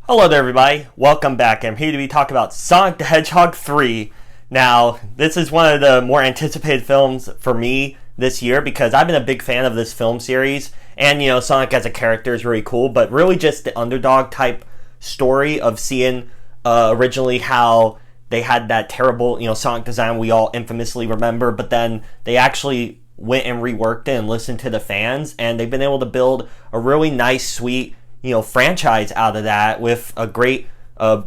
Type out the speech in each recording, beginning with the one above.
Hello there, everybody. Welcome back. I'm here to be talking about Sonic the Hedgehog 3. Now, this is one of the more anticipated films for me this year because I've been a big fan of this film series. And, Sonic as a character is really cool, but really just the underdog type story of seeing originally how they had that terrible, Sonic design we all infamously remember, but then they actually went and reworked it and listened to the fans, and they've been able to build a really nice, sweet, franchise out of that with a great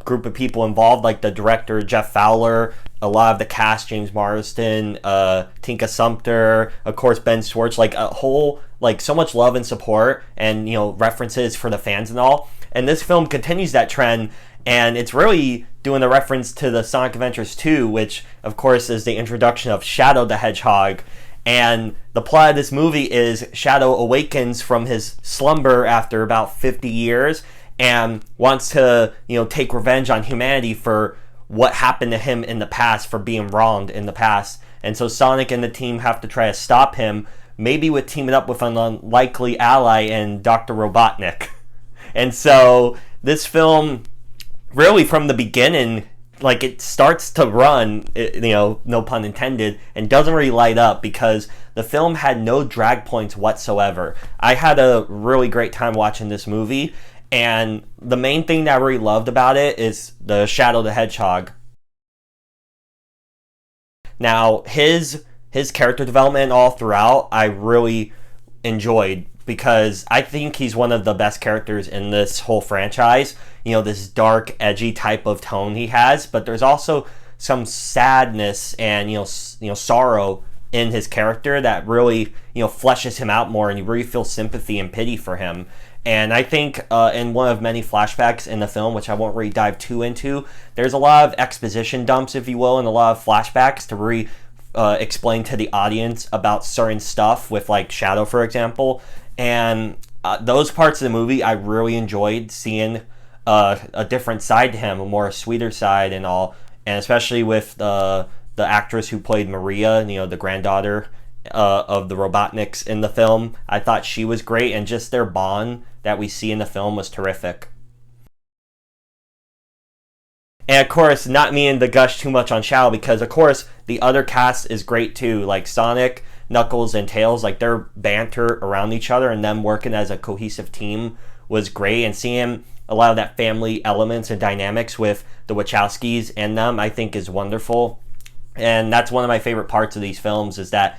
group of people involved, like the director Jeff Fowler, a lot of the cast, James Marsden, Tinka Sumpter, of course Ben Schwartz, like a whole, like so much love and support and references for the fans and all. And this film continues that trend, and it's really doing a reference to the Sonic Adventures 2, which of course is the introduction of Shadow the Hedgehog. And the plot of this movie is Shadow awakens from his slumber after about 50 years and wants to, take revenge on humanity for what happened to him in the past, for being wronged in the past. And so Sonic and the team have to try to stop him, maybe with teaming up with an unlikely ally in Dr. Robotnik. And so this film, really from the beginning, like it starts to run, no pun intended, and doesn't really light up because the film had no drag points whatsoever. I had a really great time watching this movie, and the main thing that I really loved about it is the Shadow the Hedgehog. Now, his character development all throughout, I really enjoyed because I think he's one of the best characters in this whole franchise. This dark, edgy type of tone he has, but there's also some sadness and sorrow in his character that really fleshes him out more, and you really feel sympathy and pity for him. And I think in one of many flashbacks in the film, which I won't really dive too into, there's a lot of exposition dumps, if you will, and a lot of flashbacks to really explain to the audience about certain stuff with, like, Shadow, for example. And those parts of the movie, I really enjoyed seeing a different side to him, a more sweeter side and all. And especially with the actress who played Maria, the granddaughter of the Robotniks in the film. I thought she was great, and just their bond that we see in the film was terrific. And of course, not meaning to gush too much on Shadow, because of course the other cast is great too, like Sonic, Knuckles, and Tails. Like their banter around each other and them working as a cohesive team was great, and seeing a lot of that family elements and dynamics with the Wachowskis and them, I think is wonderful. And that's one of my favorite parts of these films, is that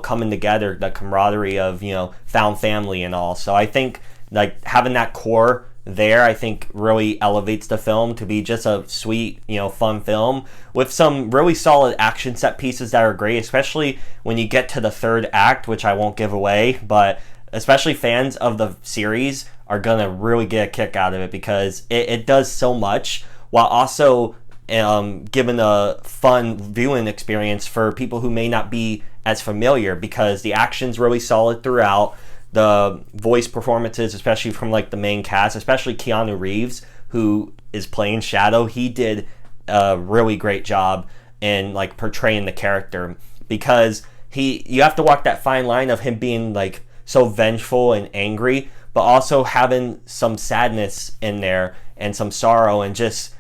coming together, the camaraderie of found family and all. So I think like having that core there, I think really elevates the film to be just a sweet, fun film with some really solid action set pieces that are great, especially when you get to the third act, which I won't give away, but especially fans of the series are gonna really get a kick out of it because it does so much while also giving a fun viewing experience for people who may not be as familiar, because the action's really solid throughout. The voice performances, especially from like the main cast, especially Keanu Reeves, who is playing Shadow, he did a really great job in like portraying the character, because you have to walk that fine line of him being like so vengeful and angry, but also having some sadness in there and some sorrow and just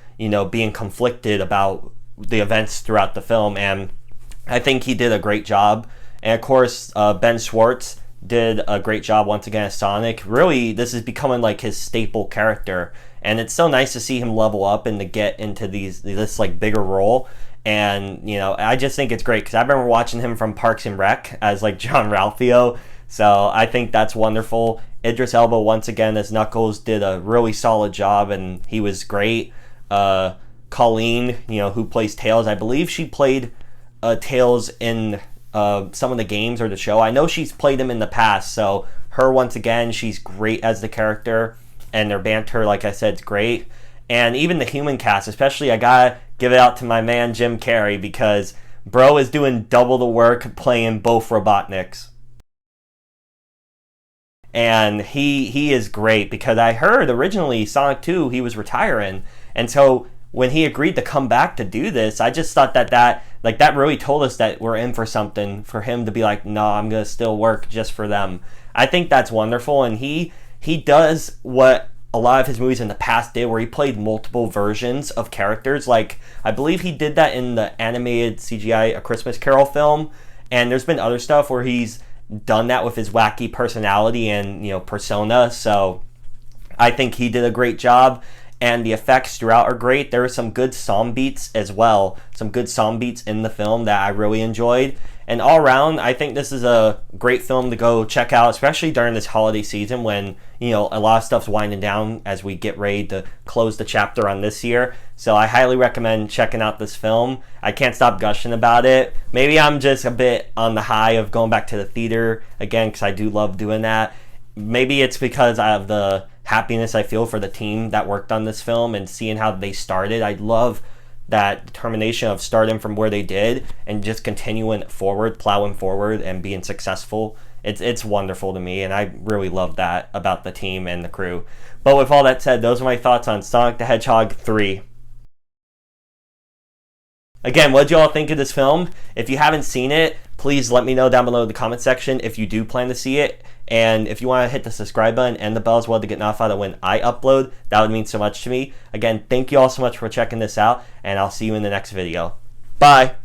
being conflicted about the events throughout the film. And I think he did a great job. And of course, Ben Schwartz did a great job once again as Sonic. Really, this is becoming like his staple character, and it's so nice to see him level up and to get into this like bigger role. And I just think it's great because I remember watching him from Parks and Rec as like John Ralphio, so I think that's wonderful. Idris Elba once again as Knuckles did a really solid job, and he was great. Colleen, who plays Tails, I believe she played Tails in some of the games or the show. I know she's played him in the past, so her once again, she's great as the character, and their banter, like I said, is great. And even the human cast, especially, I gotta give it out to my man Jim Carrey, because bro is doing double the work playing both Robotniks. And he is great, because I heard originally Sonic 2 he was retiring, and so when he agreed to come back to do this, I just thought that really told us that we're in for something, for him to be like, no, I'm gonna still work just for them. I think that's wonderful, and he does what a lot of his movies in the past did, where he played multiple versions of characters. Like, I believe he did that in the animated CGI A Christmas Carol film, and there's been other stuff where he's done that with his wacky personality and, persona. So I think he did a great job, and the effects throughout are great. There are some good song beats as well, some good song beats in the film that I really enjoyed. And all around, I think this is a great film to go check out, especially during this holiday season when, a lot of stuff's winding down as we get ready to close the chapter on this year. So I highly recommend checking out this film. I can't stop gushing about it. Maybe I'm just a bit on the high of going back to the theater again, because I do love doing that. Maybe it's because of the happiness I feel for the team that worked on this film and seeing how they started. I love that determination of starting from where they did and just continuing forward, plowing forward, and being successful. It's wonderful to me, and I really love that about the team and the crew. But with all that said, those are my thoughts on Sonic the Hedgehog 3. Again, what did you all think of this film? If you haven't seen it, please let me know down below in the comment section if you do plan to see it. And if you want to hit the subscribe button and the bell as well to get notified of when I upload, that would mean so much to me. Again, thank you all so much for checking this out, and I'll see you in the next video. Bye!